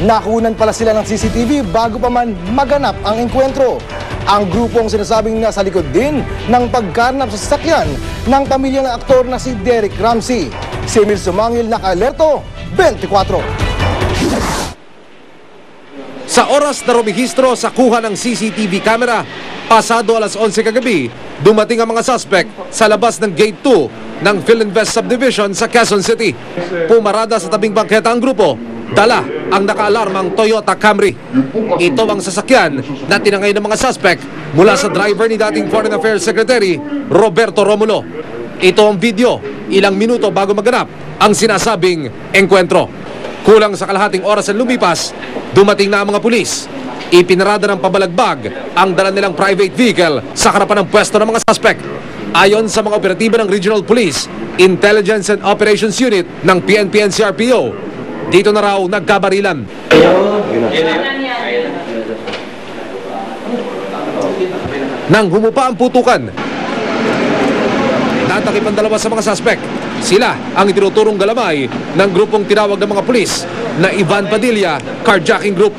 nakunan pala sila ng CCTV bago pa man maganap ang engkwentro. Ang grupong sinasabing nasa likod din ng pagkarnap sa sasakyan ng pamilya ng aktor na si Derek Ramsey. Si Emil Sumangil, naka-alerto, 24. Sa oras na rumihistro sa kuha ng CCTV camera, pasado alas 11 kagabi, dumating ang mga suspect sa labas ng Gate 2 ng Philinvest Subdivision sa Quezon City. Pumarada sa tabing bangketa ang grupo, dala ang nakaalarmang Toyota Camry. Ito ang sasakyan na tinangay ng mga suspect mula sa driver ni dating Foreign Affairs Secretary Roberto Romulo. Ito ang video, ilang minuto bago maganap ang sinasabing engkwentro. Kulang sa kalahating oras ang lumipas, dumating na ang mga pulis. Ipinarada ng pabalagbag ang dala nilang private vehicle sa harapan ng pwesto ng mga suspect. Ayon sa mga operatiba ng Regional Police, Intelligence and Operations Unit ng PNP and CRPO, dito na raw nagkabarilan. Nang humupa ang putukan, natakip ang dalawa sa mga suspect. Sila ang itinuturong galamay ng grupong tinawag ng mga pulis na Ivan Padilla Carjacking Group.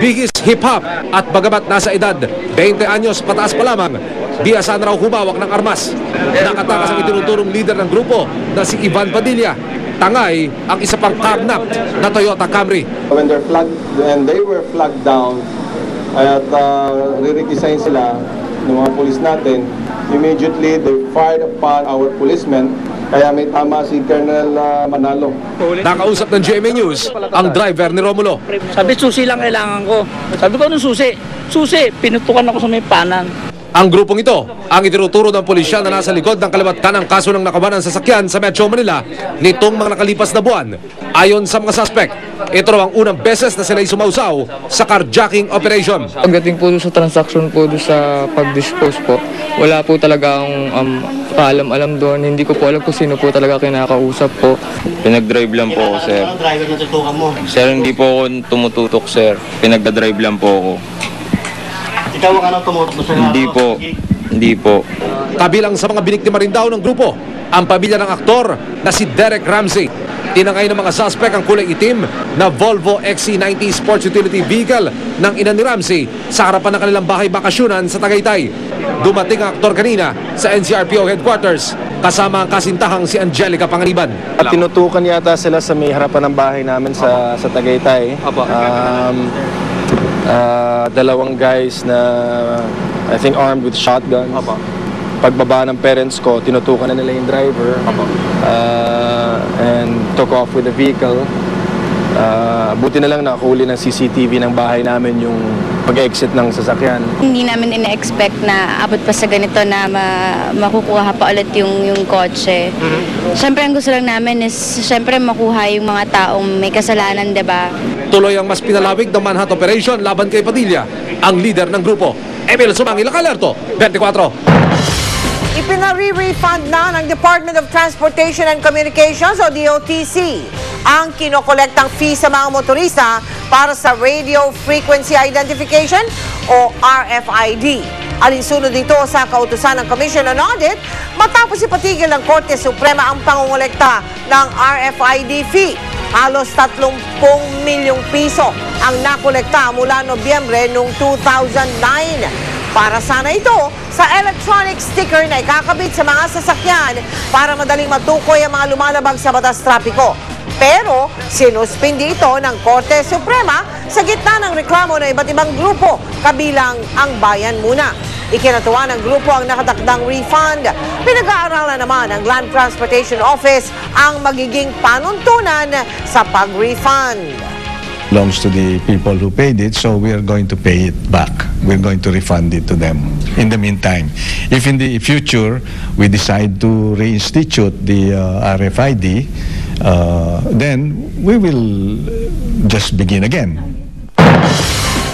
Bigis hip-hop at bagamat nasa edad 20 anyos pataas pa lamang, biasa na raw humawak ng armas. Nakatakas ang itinuturong leader ng grupo na si Ivan Padilla. Tangay ang isa pang carnapped na Toyota Camry. When they were flagged down at re-redesign sila ng mga pulis natin, immediately they fired upon our policemen. Kaya may tama si Colonel Manalo. Nakausap ng GMA News ang driver ni Romulo. Sabi, susi lang kailangan ko. Sabi ko, anong susi? Susi, pinutukan ako sa may panan. Ang grupong ito ang itinuturo ng pulisya na nasa likod ng kaliwat kanang kaso ng nakawanan ng sasakyan sa Metro Manila nitong mga nakalipas na buwan. Ayon sa mga suspect, ito raw ang unang beses na sila'y sumausaw sa carjacking operation. Pagdating po sa transaction po sa pag-dispose po, wala po talaga ang kaalam-alam doon. Hindi ko po alam kung sino po talaga kinakausap po. Pinag-drive lang po ako, sir. Anong driver na tutukan mo? Sir, hindi po ako tumututok, sir. Pinagda-drive lang po ako. Ikaw ang anong tumutok sa Hindi po. Kabilang sa mga biniktima rin daw ng grupo, ang pamilya ng aktor na si Derek Ramsey. Tinangay ng mga suspect ang kulay itim na Volvo XC90 Sports Utility Vehicle ng ina ni Ramsey sa harapan ng kanilang bahay bakasyunan sa Tagaytay. Dumating ang aktor kanina sa NCRPO headquarters kasama ang kasintahang si Angelica Panganiban. At tinutukan yata sila sa may harapan ng bahay namin sa Tagaytay. Dalawang guys na I think armed with shotguns. Pagbaba ng parents ko, tinutukan na nila yung driver and took off with the vehicle. Buti na lang nakahuli ng CCTV ng bahay namin yung pag-exit ng sasakyan. Hindi namin ina-expect na abot pa sa ganito na makukuha pa ulit yung kotse. Siyempre ang gusto lang namin is siyempre makuha yung mga taong may kasalanan, diba? Tuloy ang mas pinalawig ng manhunt operation laban kay Padilla, ang leader ng grupo. Emil Sumangil, naka-alerto, 24. Ipinare-refund na ng Department of Transportation and Communications o DOTC ang kinokolektang fee sa mga motorista para sa Radio Frequency Identification o RFID. Alinsunod dito sa kautusan ng Commission on Audit matapos ipatigil ng Korte Suprema ang pangongolekta ng RFID fee. Halos 30 milyong piso ang nakolekta mula Nobyembre noong 2009. Para sana ito sa electronic sticker na ikakabit sa mga sasakyan para madaling matukoy ang mga lumalabag sa batas trapiko. Pero sinuspindi ito ng Korte Suprema sa gitna ng reklamo ng iba't ibang grupo, kabilang ang Bayan Muna. Ikinatuwa ng grupo ang nakatakdang refund. Pinag-aaralan naman ng Land Transportation Office ang magiging panuntunan sa pag-refund. Belongs to the people who paid it, so we are going to pay it back. We're going to refund it to them. In the meantime, if in the future we decide to reinstitute the RFID, then we will just begin again.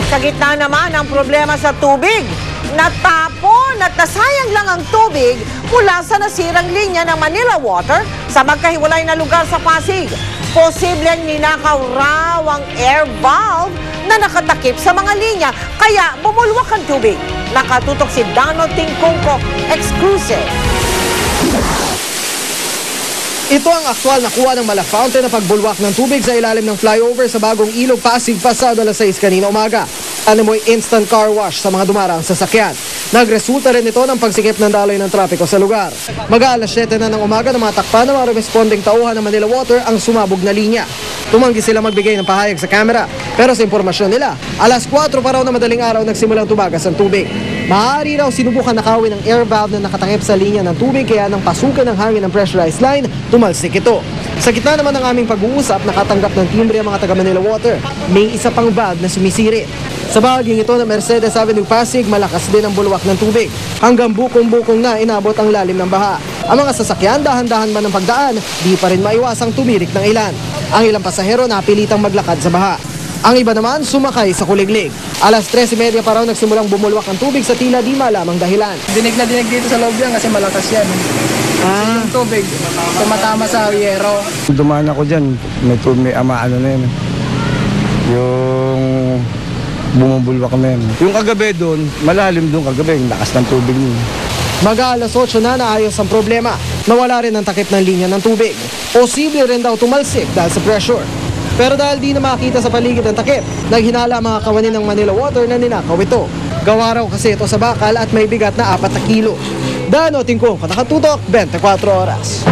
Sa gitna naman ang problema sa tubig, natapon at nasayang lang ang tubig mula sa nasirang linya ng Manila Water sa magkahiwalay na lugar sa Pasig. Posibleng ninakaw raw ang air valve na nakatakip sa mga linya, kaya bumulwak ang tubig. Nakatutok si Dano Tingkungko, exclusive. Ito ang aktwal na kuha ng Mala Fountain na pagbulwak ng tubig sa ilalim ng flyover sa bagong ilog Pasig pasado alas 6 kanina umaga. Ano mo'y instant car wash sa mga dumarang sasakyan. Nagresulta rin ito ng pagsikip ng daloy ng trapiko sa lugar. Mag-aalas 7 na ng umaga na matakpan ng mga responding tauhan ng Manila Water ang sumabog na linya. Tumanggi sila magbigay ng pahayag sa kamera, pero sa impormasyon nila, alas 4 pa raw na madaling araw nagsimulang tumagas ang tubig. Maaari raw sinubukan nakawin ng air valve na nakatakip sa linya ng tubig kaya nang pasukin ng hangin ng pressurized line, tumalsik ito. Sa gitna naman ng aming pag-uusap, nakatanggap ng timbre ang mga taga Manila Water. May isa pang valve na sumisirit. Sa bahaging ito ng Mercedes Avenue Pasig, malakas din ang bulwak ng tubig. Hanggang bukong-bukong na inabot ang lalim ng baha. Ang mga sasakyan, dahan-dahan man ang pagdaan, di pa rin maiwasang tumirik ng ilan. Ang ilang pasahero napilitang maglakad sa baha. Ang iba naman sumakay sa kuliglig. Alas 3:30 pa raw nagsimulang bumulwak ang tubig sa tila di malamang dahilan. Dinig na dinig dito sa loob yan kasi malakas yan. Yung tubig, tumatama sa yero. Dumaan ako dyan, may ano na yun. Yung bumubulwak na yun. Yung kagabi doon, malalim doon kagabi, yung lakas ng tubig niyo. Mag-aalas 8 na naayos ang problema. Nawala rin ang takip ng linya ng tubig. Posible rin daw tumalsik dahil sa pressure. Pero dahil di na makita sa paligid ang takip, naghinala ang mga kawani ng Manila Water na ninakaw ito. Gawa raw kasi ito sa bakal at may bigat na 4 na kilo. Dano Tingkong, Nakatutok, 24 oras.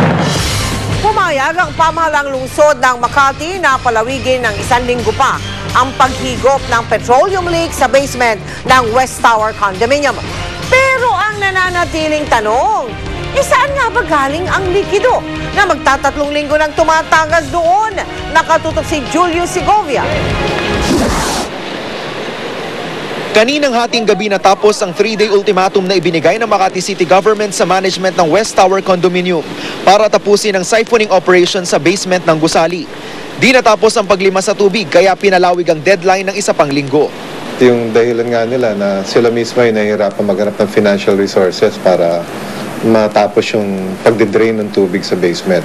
Pumayag ang pamahalang lungsod ng Makati na palawigin ng 1 linggo pa ang paghigop ng petroleum leak sa basement ng West Tower Condominium. Pero ang nananatiling tanong, saan nga ba galing ang likido na magtatatlong linggo nang tumatagas doon? Nakatutok si Julio Segovia. Kaninang hating gabi natapos ang 3-day ultimatum na ibinigay ng Makati City Government sa management ng West Tower Condominium para tapusin ang siphoning operation sa basement ng gusali. Di natapos ang paglima sa tubig kaya pinalawig ang deadline ng 1 pang linggo. Yung dahilan nga nila na sila mismo ay nahihirapan maghanap ng financial resources para matapos yung pagdidrain ng tubig sa basement.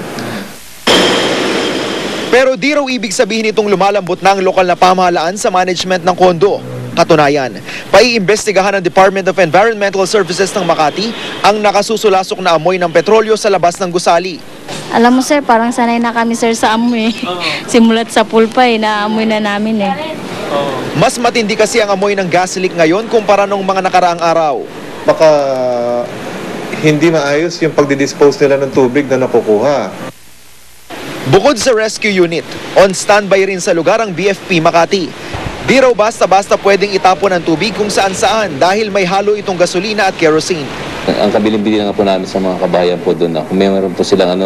Pero di raw ibig sabihin itong lumalambot na ang lokal na pamahalaan sa management ng kondo. Katunayan, paiimbestigahan ng Department of Environmental Services ng Makati ang nakasusulasok na amoy ng petrolyo sa labas ng gusali. Alam mo sir, parang sanay na kami sir sa amoy. Simulat sa pool pa naamoy na namin Mas matindi kasi ang amoy ng gas leak ngayon kumpara nung mga nakaraang araw. Baka hindi maayos yung pagdidispose nila ng tubig na nakukuha. Bukod sa rescue unit, on standby rin sa lugar ang BFP Makati. Di raw basta-basta pwedeng itapon ang tubig kung saan-saan dahil may halo itong gasolina at kerosene. Ang kabilin-bilin nga po namin sa mga kabayan po doon na kung meron po silang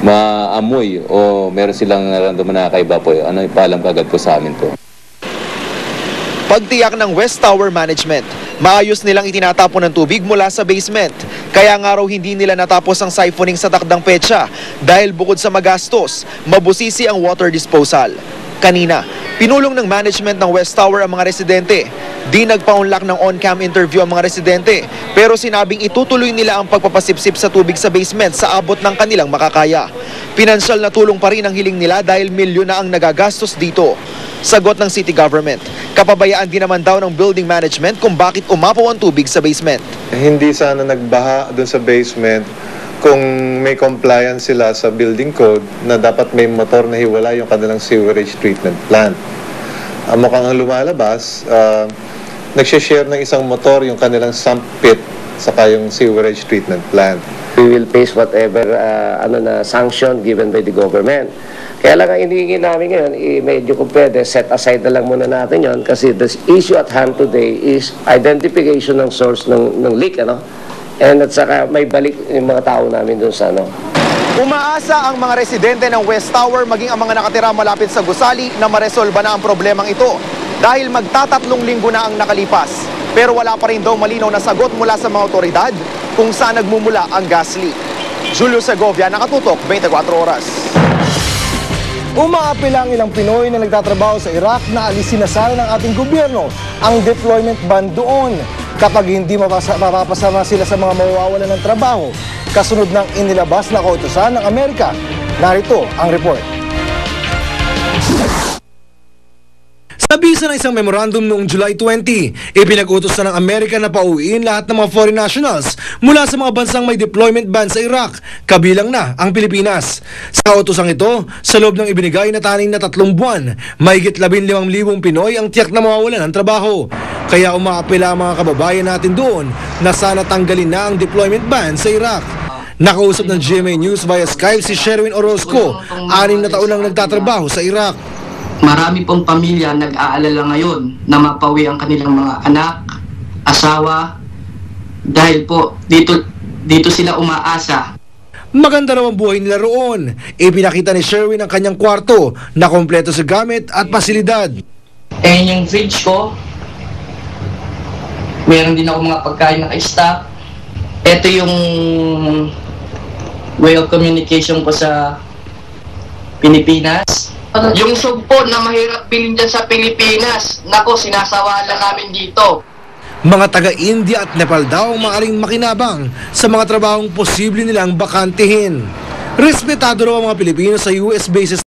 maamoy o meron silang naramdaman na kakaiba po, ipaalam kagad po sa amin po. Pagtiyak ng West Tower Management, maayos nilang itinatapon ng tubig mula sa basement. Kaya nga raw hindi nila natapos ang siphoning sa takdang petsa dahil bukod sa magastos, mabusisi ang water disposal. Kanina, pinulong ng management ng West Tower ang mga residente. Di nagpa-unlock ng on-cam interview ang mga residente, pero sinabing itutuloy nila ang pagpapasipsip sa tubig sa basement sa abot ng kanilang makakaya. Pinansyal na tulong pa rin ang hiling nila dahil milyon na ang nagagastos dito. Sagot ng city government, kapabayaan din naman daw ng building management kung bakit umapaw ang tubig sa basement. Hindi sana nagbaha doon sa basement kung may compliance sila sa building code na dapat may motor na hiwala yung kanilang sewerage treatment plant. Mukhang ang lumalabas, nagsishare ng isang motor yung kanilang sump pit saka yung sewerage treatment plant. We will face whatever sanction given by the government. Kaya lang ang iniingin namin ngayon, medyo kung pwede, set aside na lang muna natin yon kasi the issue at hand today is identification ng source ng leak, And at saka may balik yung mga tao namin doon sa Umaasa ang mga residente ng West Tower maging ang mga nakatira malapit sa gusali na maresolba na ang problemang ito dahil magtatatlong linggo na ang nakalipas. Pero wala pa rin daw malinaw na sagot mula sa mga otoridad kung saan nagmumula ang gas leak. Julio Segovia, Nakatutok, 24 oras. Umaapil ang ilang Pinoy na nagtatrabaho sa Iraq na alisin na sana ng ating gobyerno ang deployment ban doon kapag hindi mapapasama sila sa mga mawawalan ng trabaho kasunod ng inilabas na kautusan ng Amerika. Narito ang report. Sabi Bisa ng isang memorandum noong July 20, ipinag-utos na ng Amerika na pauwiin lahat ng mga foreign nationals mula sa mga bansang may deployment ban sa Iraq, kabilang na ang Pilipinas. Sa utosang ito, sa loob ng ibinigay na taning na 3 buwan, mahigit 15,000 Pinoy ang tiyak na mawawalan ng trabaho. Kaya umaapela ang mga kababayan natin doon na sana tanggalin na ang deployment ban sa Iraq. Nakausap ng GMA News via Skype si Sherwin Orozco, 6 na taon lang nagtatrabaho sa Iraq. Marami pong pamilya nag-aalala ngayon na mapawi ang kanilang mga anak, asawa, dahil po dito sila umaasa. Maganda raw ang buhay nila roon. Ipinakita ni Sherwin ang kanyang kwarto na kompleto sa gamit at pasilidad. Yung fridge ko, meron din ako mga pagkain na stock. Ito yung way of communication ko sa Pilipinas. Yung sugpo na mahirap bilhin dyan sa Pilipinas, nako, sinasawala namin dito. Mga taga-India at Nepal daw ang maaaring makinabang sa mga trabahong posible nilang bakantihin. Respetado raw ang mga Pilipino sa US bases